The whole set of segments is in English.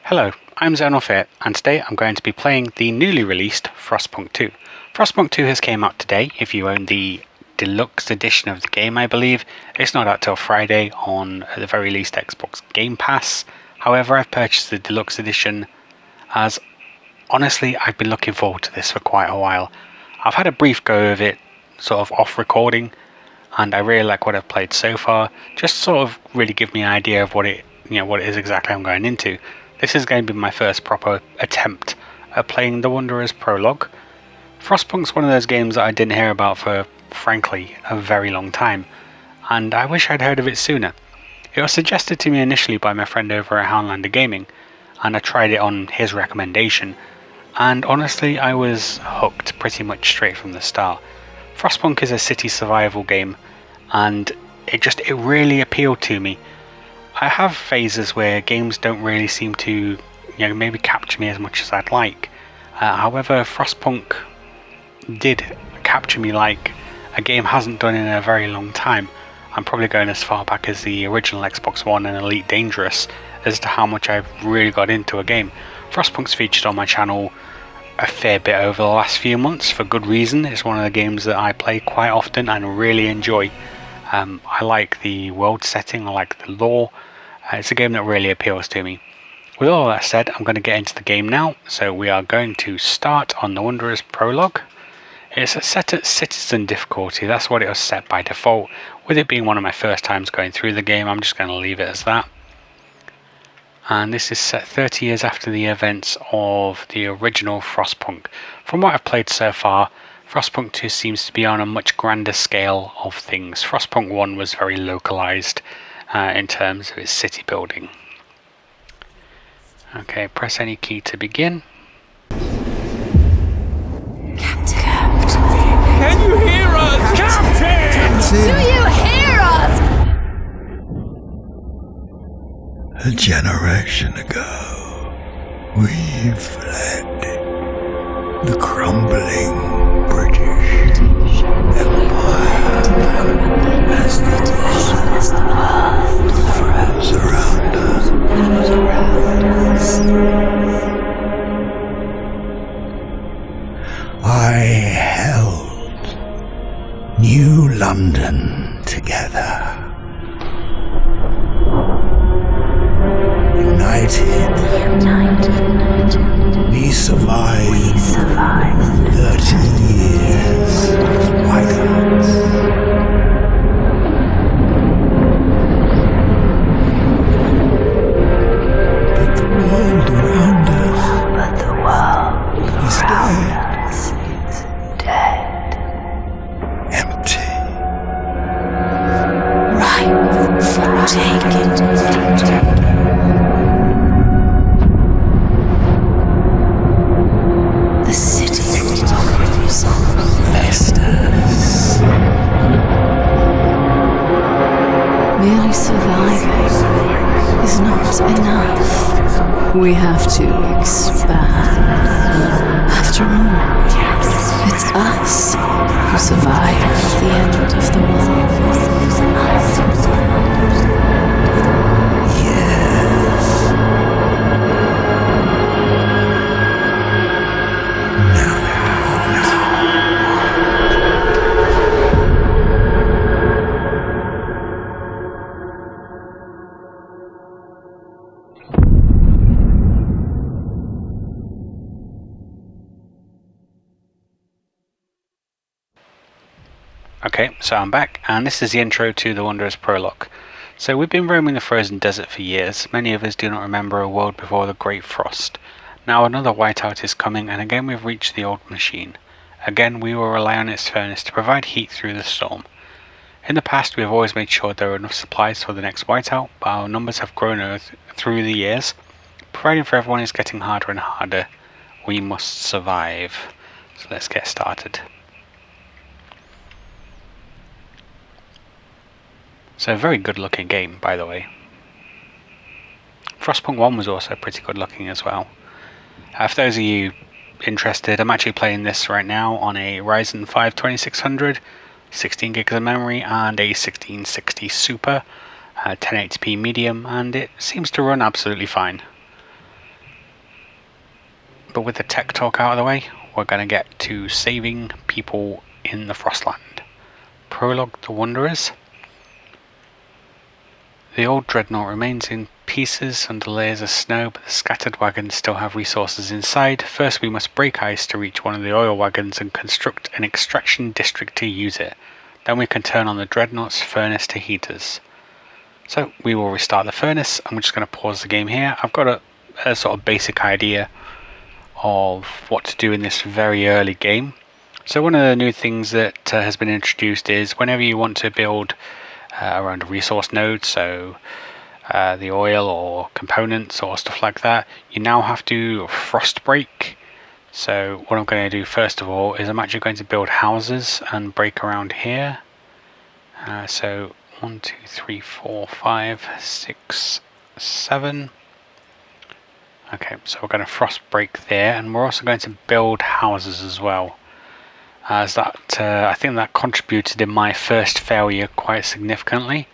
Hello, I'm Zonalfit, and today I'm going to be playing the newly released Frostpunk 2. Frostpunk 2 has came out today if you own the deluxe edition of the game, I believe. It's not out till Friday on, at the very least, Xbox Game Pass. However, I've purchased the deluxe edition as, honestly, I've been looking forward to this for quite a while. I've had a brief go of it, sort of off recording, and I really like what I've played so far. Just sort of really give me an idea of what it is exactly I'm going into. This is going to be my first proper attempt at playing The Wanderer's Prologue. Frostpunk's one of those games that I didn't hear about for, frankly, a very long time, and I wish I'd heard of it sooner. It was suggested to me initially by my friend over at Houndlander Gaming, and I tried it on his recommendation, and honestly I was hooked pretty much straight from the start. Frostpunk is a city survival game, and it really appealed to me. I have phases where games don't really seem to, maybe capture me as much as I'd like. However, Frostpunk did capture me like a game hasn't done in a very long time. I'm probably going as far back as the original Xbox One and Elite Dangerous as to how much I've really got into a game. Frostpunk's featured on my channel a fair bit over the last few months for good reason. It's one of the games that I play quite often and really enjoy. I like the world setting, I like the lore. It's a game that really appeals to me. With all that said, I'm going to get into the game now. So we are going to start on The Wanderer's Prologue. It's set at Citizen difficulty, that's what it was set by default. With it being one of my first times going through the game, I'm just going to leave it as that. And this is set 30 years after the events of the original Frostpunk. From what I've played so far, Frostpunk 2 seems to be on a much grander scale of things. Frostpunk 1 was very localized in terms of its city building. Okay, press any key to begin. Captain! Can you hear us? Captain! Do you hear us? A generation ago, we fled the crumbling British Empire as the world froze around us. I held New London together. United, we survived 30 years of whiteouts. But the world around us is dead. Empty. Ripe for taking. The city Vestas. Merely surviving is not enough. We have to expand. After all, it's us who survived the end of the world. Yes. Okay, so I'm back, and this is the intro to The Wanderer's Prologue. So we've been roaming the frozen desert for years. Many of us do not remember a world before the Great Frost. Now another whiteout is coming, and again we've reached the old machine. Again we will rely on its furnace to provide heat through the storm. In the past we have always made sure there are enough supplies for the next whiteout, but our numbers have grown through the years. Providing for everyone is getting harder and harder. We must survive. So let's get started. So a very good looking game, by the way. Frostpunk 1 was also pretty good looking as well. For those of you interested, I'm actually playing this right now on a Ryzen 5 2600, 16 gigs of memory and a 1660 Super, 1080p medium, and it seems to run absolutely fine. but with the tech talk out of the way, we're going to get to saving people in the Frostland. Prologue: The Wanderers. The old dreadnought remains in pieces under layers of snow, but the scattered wagons still have resources inside. First, we must break ice to reach one of the oil wagons and construct an extraction district to use it. Then we can turn on the dreadnought's furnace to heaters. So we will restart the furnace. I'm just going to pause the game here. I've got a sort of basic idea of what to do in this very early game. So one of the new things that has been introduced is whenever you want to build around a resource node, so the oil or components or stuff like that, you now have to frost break. So what I'm going to do first of all is I'm actually going to build houses and break around here. So 1, 2, 3, 4, 5, 6, 7. Okay, so we're going to frost break there, and we're also going to build houses as well, as that I think that contributed in my first failure quite significantly.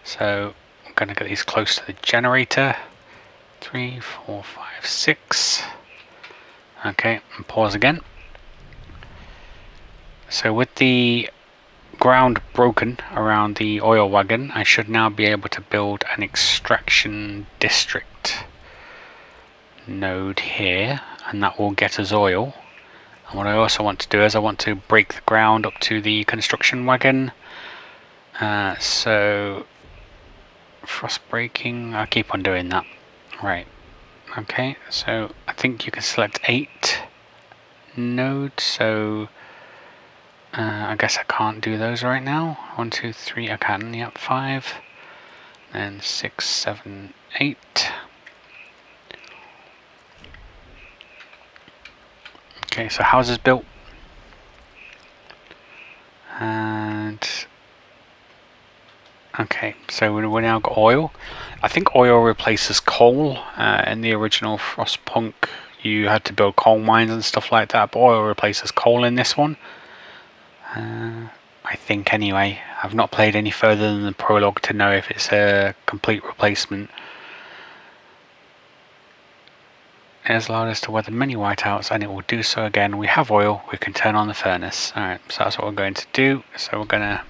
So I'm going to get these close to the generator. 3, 4, 5, 6. Okay, and pause again. So with the ground broken around the oil wagon, I should now be able to build an extraction district node here, and that will get us oil. And what I also want to do is I want to break the ground up to the construction wagon. So frost breaking, I'll keep on doing that. Right, okay, so I think you can select 8 nodes, so I guess I can't do those right now. 1, 2, 3, I can, yep, 5, then 6, 7, 8. Okay, so houses built. And okay, so we now got oil. I think oil replaces coal. In the original Frostpunk, you had to build coal mines and stuff like that, but oil replaces coal in this one. I think anyway. I've not played any further than the prologue to know if it's a complete replacement. It has allowed us to weather many whiteouts, and it will do so again. We have oil, we can turn on the furnace. Alright, so that's what we're going to do. So we're going to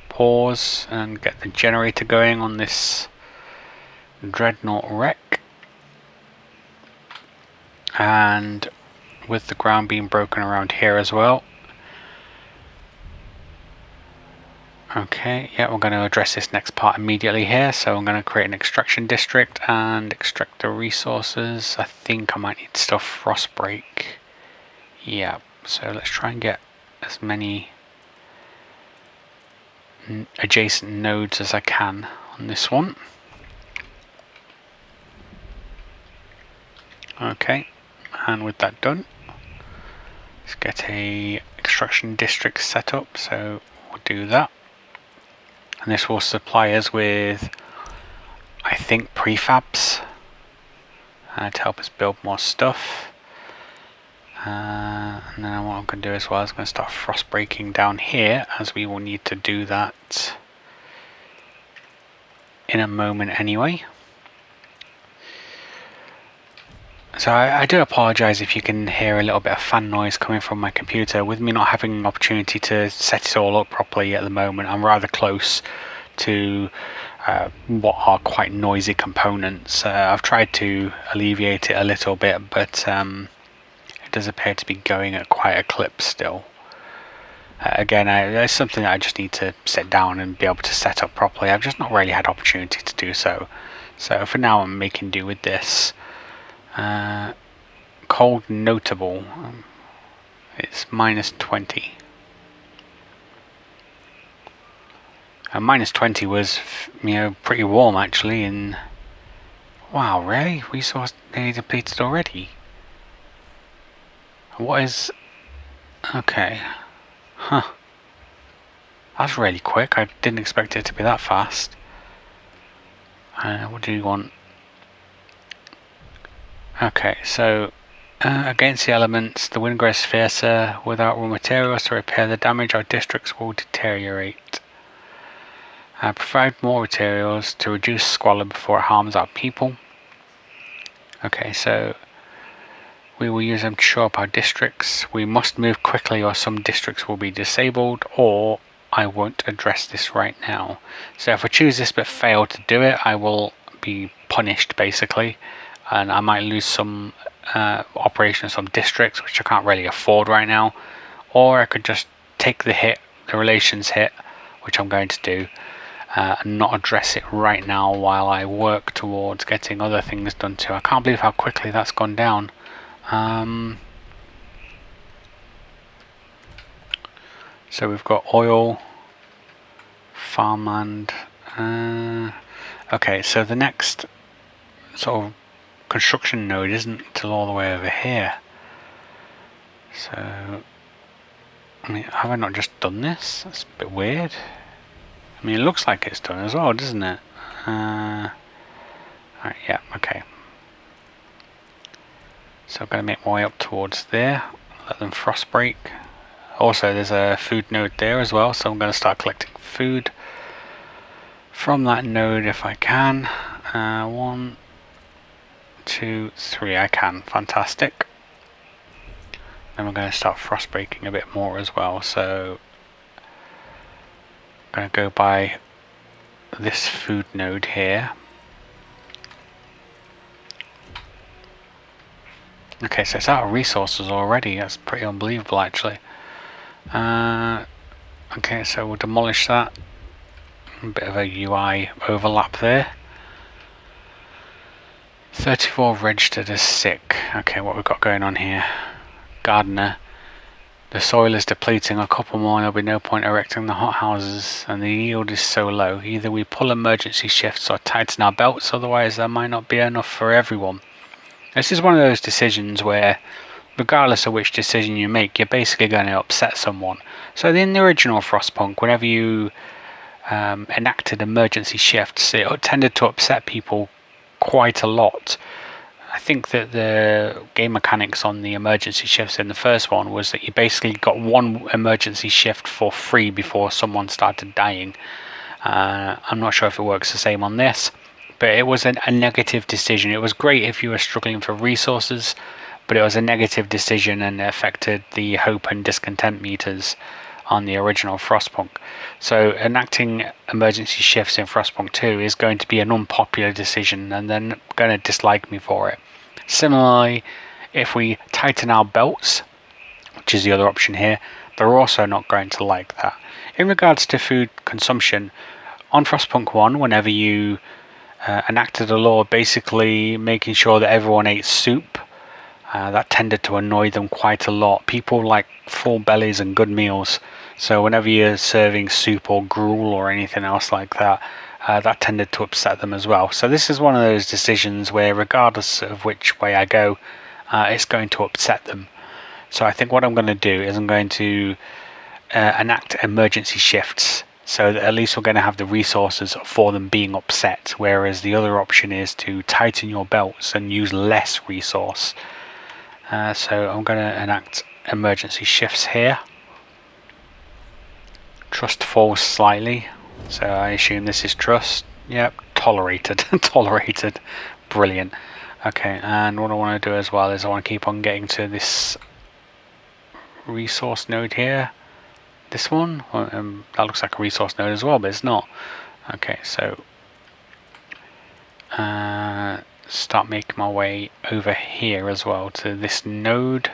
pause and get the generator going on this dreadnought wreck. And with the ground being broken around here as well. Okay, yeah, we're going to address this next part immediately here. So I'm going to create an extraction district and extract the resources. I think I might need stuff frost break. Yeah, so let's try and get as many adjacent nodes as I can on this one. Okay, and with that done, let's get a extraction district set up. So we'll do that. And this will supply us with, I think, prefabs to help us build more stuff. And then what I'm going to do as well is I'm going to start frost breaking down here, as we will need to do that in a moment anyway. So I do apologise if you can hear a little bit of fan noise coming from my computer. With me not having an opportunity to set it all up properly at the moment, I'm rather close to what are quite noisy components. I've tried to alleviate it a little bit, but it does appear to be going at quite a clip still. Again, it's something that I just need to sit down and be able to set up properly. I've just not really had opportunity to do so. So for now I'm making do with this. Cold notable, it's -20. -20 was, pretty warm actually. And wow, really? Resource nearly depleted already. What is? Okay, huh? That's really quick. I didn't expect it to be that fast. What do you want? Okay, so against the elements, the wind grows fiercer. Without raw materials to repair the damage, our districts will deteriorate. Provide more materials to reduce squalor before it harms our people. Okay, so We will use them to show up our districts. We must move quickly or some districts will be disabled, or I won't address this right now. So if I choose this but fail to do it, I will be punished basically, and I might lose some operations, some districts, which I can't really afford right now. Or I could just take the hit, the relations hit, which I'm going to do, and not address it right now while I work towards getting other things done too. I can't believe how quickly that's gone down. So we've got oil, farmland. Okay, so the next sort of construction node isn't until all the way over here. So, I mean, have I not just done this? That's a bit weird. I mean, it looks like it's done as well, doesn't it? Alright, yeah, okay. So I'm going to make my way up towards there, let them frost break. Also, there's a food node there as well, so I'm going to start collecting food from that node if I can. 1, 2, 3, I can. Fantastic. Then we're going to start frost breaking a bit more as well, so I'm going to go by this food node here. Okay, so it's out of resources already. That's pretty unbelievable actually. Okay, so we'll demolish that. A bit of a UI overlap there. 34 registered as sick. Okay, what we've got going on here. Gardener. The soil is depleting. A couple more and there'll be no point erecting the hothouses, and the yield is so low. Either we pull emergency shifts or tighten our belts, otherwise there might not be enough for everyone. This is one of those decisions where, regardless of which decision you make, you're basically going to upset someone. So in the original Frostpunk, whenever you enacted emergency shifts, it tended to upset people quite a lot. I think that the game mechanics on the emergency shifts in the first one was that you basically got one emergency shift for free before someone started dying. I'm not sure if it works the same on this, but it was a negative decision. It was great if you were struggling for resources, but it was a negative decision and it affected the hope and discontent meters on the original Frostpunk. So enacting emergency shifts in Frostpunk 2 is going to be an unpopular decision, and they're going to dislike me for it. Similarly, if we tighten our belts, which is the other option here, they're also not going to like that. In regards to food consumption, on Frostpunk 1, whenever you enacted a law basically making sure that everyone ate soup, that tended to annoy them quite a lot. People like full bellies and good meals, so whenever you're serving soup or gruel or anything else like that, that tended to upset them as well. So this is one of those decisions where regardless of which way I go, it's going to upset them. So I think what I'm going to do is I'm going to enact emergency shifts, so that at least we're going to have the resources for them being upset, whereas the other option is to tighten your belts and use less resource. So I'm going to enact emergency shifts here. Trust falls slightly, so I assume this is trust. Yep, tolerated. Tolerated. Brilliant. Okay, and what I want to do as well is I want to keep on getting to this resource node here. This one, that looks like a resource node as well, but it's not. Okay, so start making my way over here as well to this node.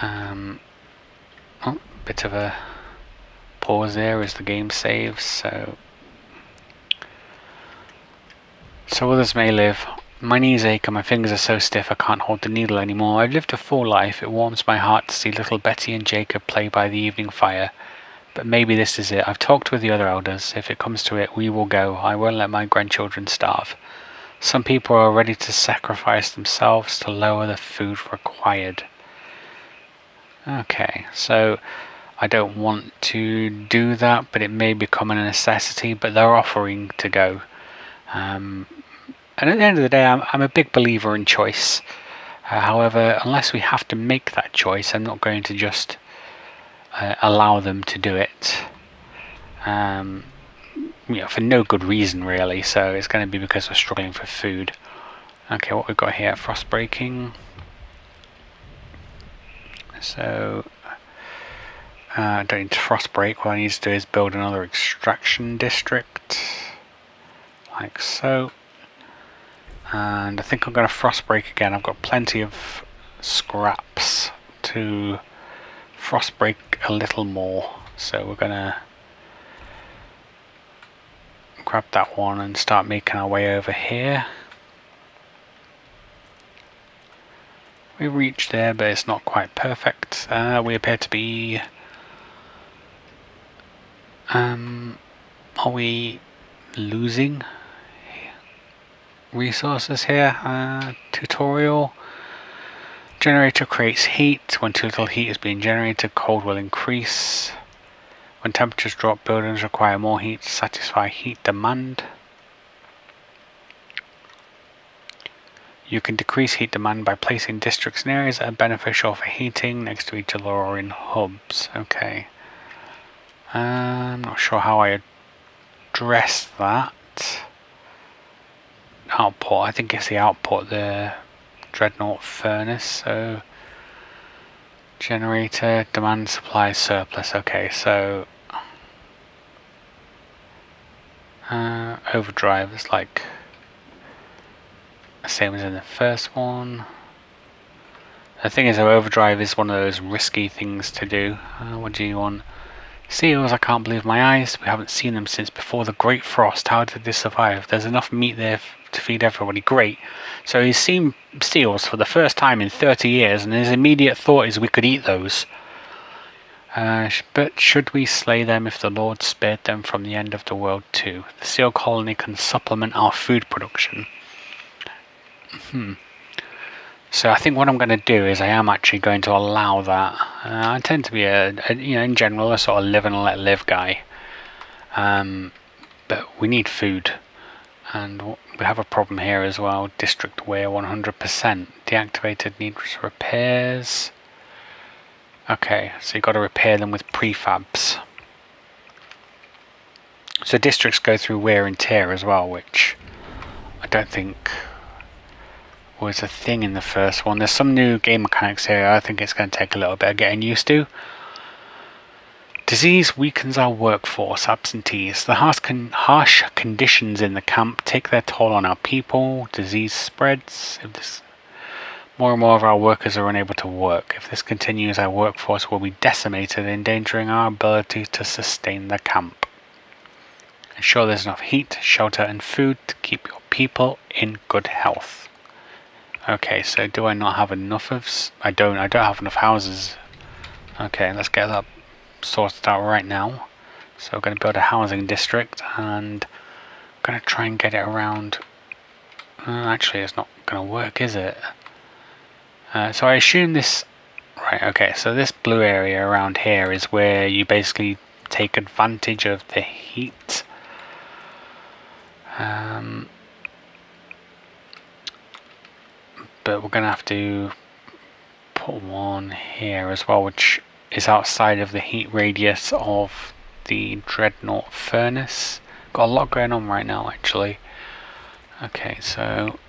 Oh, bit of a pause there as the game saves. So others may live. My knees ache and my fingers are so stiff I can't hold the needle anymore. I've lived a full life. It warms my heart to see little Betty and Jacob play by the evening fire. But maybe this is it. I've talked with the other elders. If it comes to it, we will go. I won't let my grandchildren starve. Some people are ready to sacrifice themselves to lower the food required. Okay, so I don't want to do that, but it may become a necessity, but they're offering to go. And at the end of the day, I'm a big believer in choice. However, unless we have to make that choice, I'm not going to just allow them to do it. For no good reason, really. So it's going to be because we're struggling for food. Okay, what we've got here, frost breaking. So I don't need to frost break. What I need to do is build another extraction district, like so. And I think I'm going to frost break again. I've got plenty of scraps to frost break a little more. So we're going to grab that one and start making our way over here. We reached there, but it's not quite perfect. We appear to be... are we losing resources here? Tutorial. Generator creates heat. When too little heat is being generated, cold will increase. When temperatures drop, buildings require more heat to satisfy heat demand. You can decrease heat demand by placing districts in areas that are beneficial for heating next to each other or in hubs. Okay. I'm not sure how I address that. Output, I think it's the output, the Dreadnought furnace. So generator, demand, supply, surplus. Okay, so overdrive is like the same as in the first one. The thing is, overdrive is one of those risky things to do. What do you want? Seals, I can't believe my eyes. We haven't seen them since before the Great Frost. How did they survive? There's enough meat there to feed everybody. Great. So he's seen seals for the first time in 30 years, and his immediate thought is we could eat those. But should we slay them if the Lord spared them from the end of the world too? The seal colony can supplement our food production. So I think what I'm going to do is I am actually going to allow that. I tend to be in general, a sort of live and let live guy. But we need food. And we have a problem here as well. District wear 100%. Deactivated needs repairs. Okay, so you've got to repair them with prefabs. So districts go through wear and tear as well, which I don't think was a thing in the first one. There's some new game mechanics here. I think it's going to take a little bit of getting used to. Disease weakens our workforce. Absentees. The harsh conditions in the camp take their toll on our people. Disease spreads. More and more of our workers are unable to work. If this continues, our workforce will be decimated, endangering our ability to sustain the camp. Ensure there's enough heat, shelter and food to keep your people in good health. Okay, so do I not have enough of... I don't have enough houses. Okay, let's get that sorted out right now. So we're going to build a housing district, and I'm going to try and get it around... actually, it's not going to work, is it? So I assume this... Right, okay, so this blue area around here is where you basically take advantage of the heat. But we're going to have to put one here as well, which is outside of the heat radius of the Dreadnought furnace. Got a lot going on right now, actually. Okay, so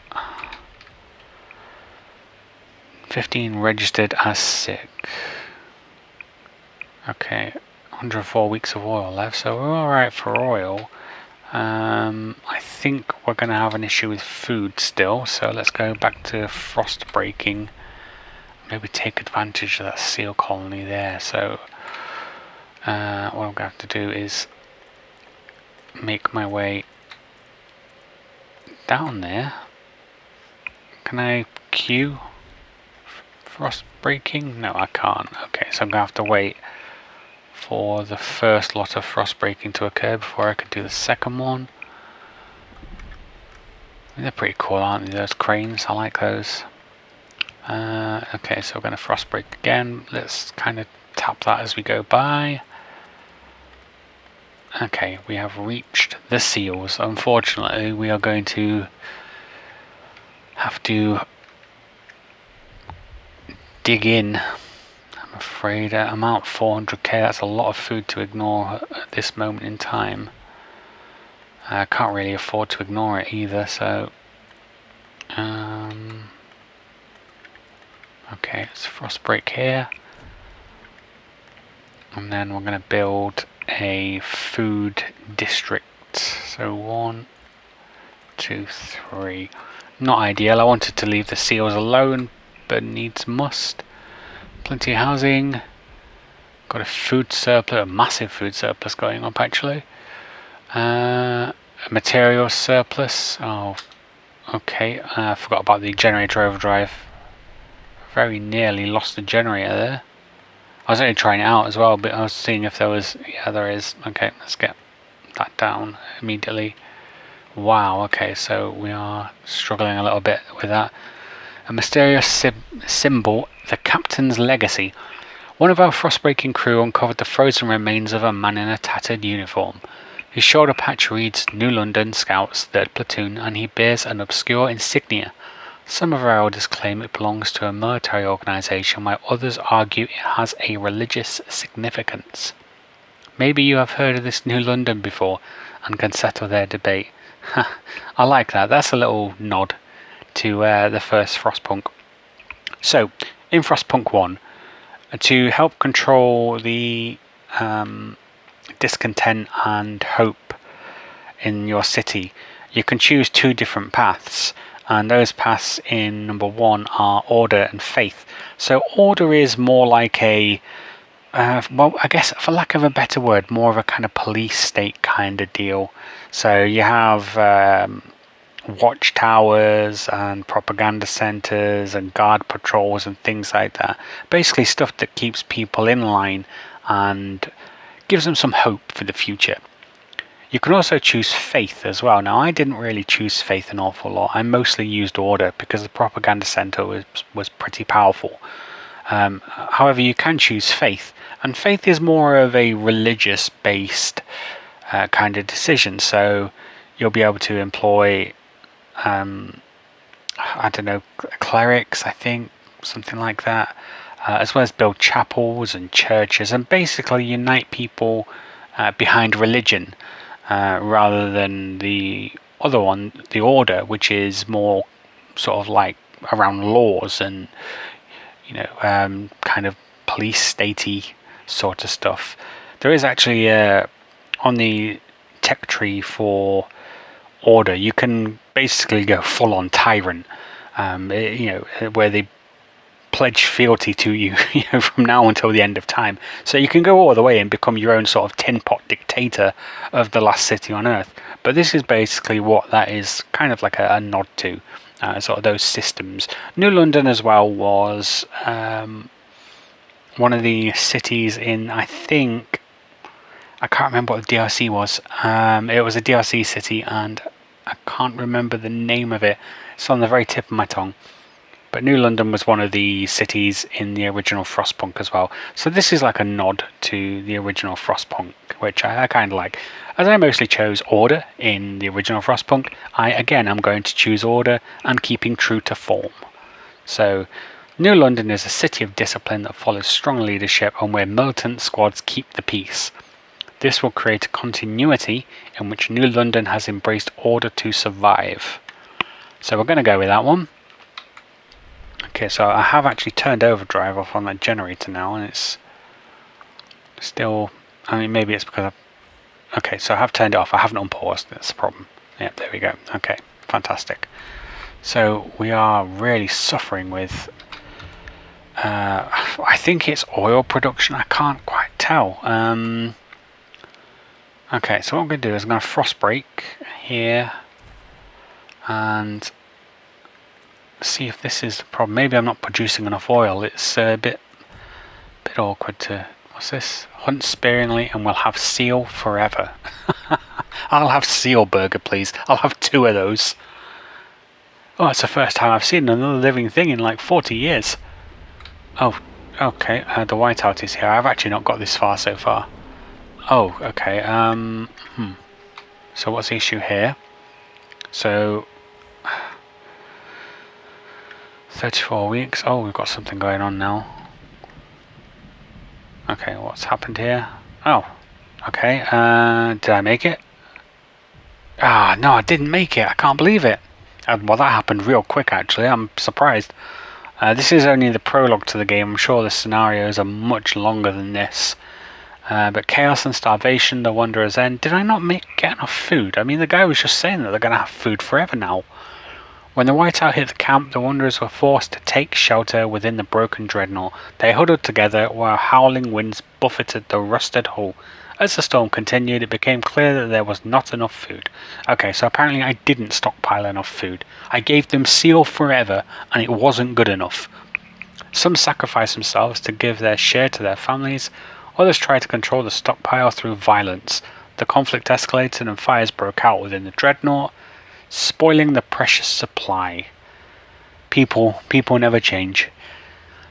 15 registered as sick. Okay, 104 weeks of oil left, so we're alright for oil. I think we're going to have an issue with food still, so let's go back to frost breaking. Maybe take advantage of that seal colony there. So what I'm going to have to do is make my way down there. Can I queue frost breaking? No, I can't. Okay, so I'm going to have to wait for the first lot of frost breaking to occur before I can do the second one. They're pretty cool, aren't they, those cranes? I like those. Okay, so we're going to frost break again. Let's kind of tap that as we go by. Okay, we have reached the seals. Unfortunately, we are going to have to dig in. I'm afraid I'm out 400k. That's a lot of food to ignore at this moment in time. I can't really afford to ignore it either, so Okay, it's frost break here. And then we're going to build a food district. So 1, 2, 3. Not ideal. I wanted to leave the seals alone, but needs must. Plenty of housing. Got a food surplus, a massive food surplus going up actually. A material surplus. Oh, okay. I forgot about the generator overdrive. Very nearly lost the generator there. I was only trying it out as well, but I was seeing if there was. Yeah, there is. Okay, let's get that down immediately. Wow, okay, so we are struggling a little bit with that. A mysterious symbol, the Captain's Legacy. One of our frostbreaking crew uncovered the frozen remains of a man in a tattered uniform. His shoulder patch reads New London Scouts 3rd Platoon, and he bears an obscure insignia. Some of our elders claim it belongs to a military organisation, while others argue it has a religious significance. Maybe you have heard of this New London before and can settle their debate. I like that. That's a little nod to the first Frostpunk. So, in Frostpunk 1, to help control the discontent and hope in your city, you can choose 2 different paths. And those paths in number 1 are order and faith. So order is more like a, well, I guess for lack of a better word, more of a kind of police state kind of deal. So you have watchtowers and propaganda centers and guard patrols and things like that. Basically stuff that keeps people in line and gives them some hope for the future. You can also choose faith as well. Now, I didn't really choose faith an awful lot. I mostly used order because the propaganda center was pretty powerful. However, you can choose faith, and faith is more of a religious-based kind of decision. So you'll be able to employ, I don't know, clerics, I think, something like that, as well as build chapels and churches, and basically unite people behind religion. Rather than the other one, the order, which is more sort of like around laws and kind of police statey sort of stuff. There is actually on the tech tree for order, you can basically go full on tyrant, where they pledge fealty to you, from now until the end of time. So you can go all the way and become your own sort of tin pot dictator of the last city on Earth. But this is basically what that is kind of like a nod to, sort of those systems. New London as well was one of the cities in, I can't remember what the DLC was. It was a DLC city and I can't remember the name of it. It's on the very tip of my tongue. But New London was one of the cities in the original Frostpunk as well. So this is like a nod to the original Frostpunk, which I kind of like. As I mostly chose order in the original Frostpunk, again I'm going to choose order and keeping true to form. So New London is a city of discipline that follows strong leadership and where militant squads keep the peace. This will create a continuity in which New London has embraced order to survive. So we're going to go with that one. Okay, so I have actually turned overdrive off on that generator now, and it's still, I mean, maybe it's because okay, so I have turned it off. I haven't unpaused. That's the problem. Yep, there we go. Okay, fantastic. So we are really suffering with, I think it's oil production. I can't quite tell. Okay, so what I'm going to do is I'm going to frost break here and see if this is the problem. Maybe I'm not producing enough oil. It's a bit awkward to, what's this? Hunt sparingly and we'll have seal forever. I'll have seal burger, please. I'll have 2 of those. Oh, it's the first time I've seen another living thing in like 40 years. Oh, okay. The whiteout is here. I've actually not got this far so far. Oh, okay. So what's the issue here? So 34 weeks. Oh, we've got something going on now. Okay, what's happened here? Oh, okay. Did I make it? Ah, no, I didn't make it. I can't believe it. Well, that happened real quick actually, I'm surprised. This is only the prologue to the game. I'm sure the scenarios are much longer than this. But chaos and starvation, the Wanderer's End. Did I not get enough food? I mean, the guy was just saying that they're going to have food forever now. When the whiteout hit the camp, the Wanderers were forced to take shelter within the broken dreadnought. They huddled together while howling winds buffeted the rusted hull. As the storm continued, it became clear that there was not enough food. Okay, so apparently I didn't stockpile enough food. I gave them seal forever, and it wasn't good enough. Some sacrificed themselves to give their share to their families. Others tried to control the stockpile through violence. The conflict escalated and fires broke out within the dreadnought, spoiling the precious supply. People never change.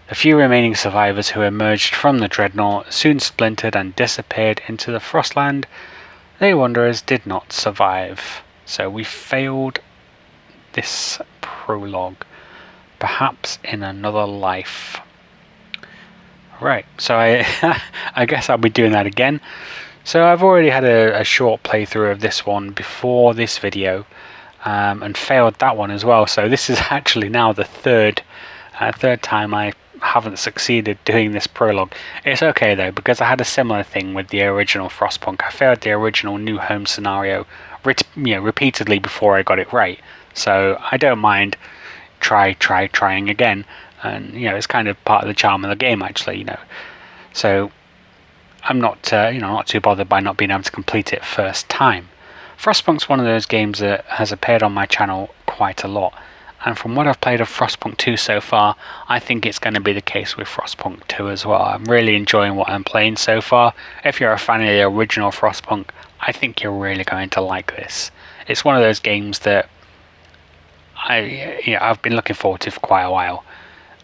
The few remaining survivors who emerged from the dreadnought soon splintered and disappeared into the Frostland. The Wanderers did not survive. So we failed this prologue. Perhaps in another life. Right, so I guess I'll be doing that again. So I've already had a short playthrough of this one before this video, and failed that one as well. So this is actually now the third time I haven't succeeded doing this prologue. It's okay though, because I had a similar thing with the original Frostpunk. I failed the original New Home scenario repeatedly before I got it right. So I don't mind trying again, and it's kind of part of the charm of the game actually. So I'm not not too bothered by not being able to complete it first time. Frostpunk's one of those games that has appeared on my channel quite a lot, and from what I've played of Frostpunk 2 so far, I think it's going to be the case with Frostpunk 2 as well. I'm really enjoying what I'm playing so far. If you're a fan of the original Frostpunk, I think you're really going to like this. It's one of those games that I've been looking forward to for quite a while,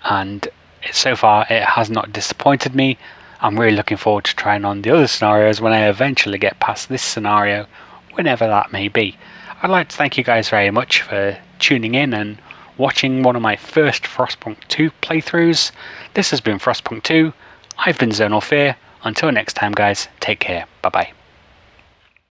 and so far it has not disappointed me. I'm really looking forward to trying on the other scenarios when I eventually get past this scenario, whenever that may be. I'd like to thank you guys very much for tuning in and watching one of my first Frostpunk 2 playthroughs. This has been Frostpunk 2. I've been Zonal Fear. Until next time guys, take care. Bye bye.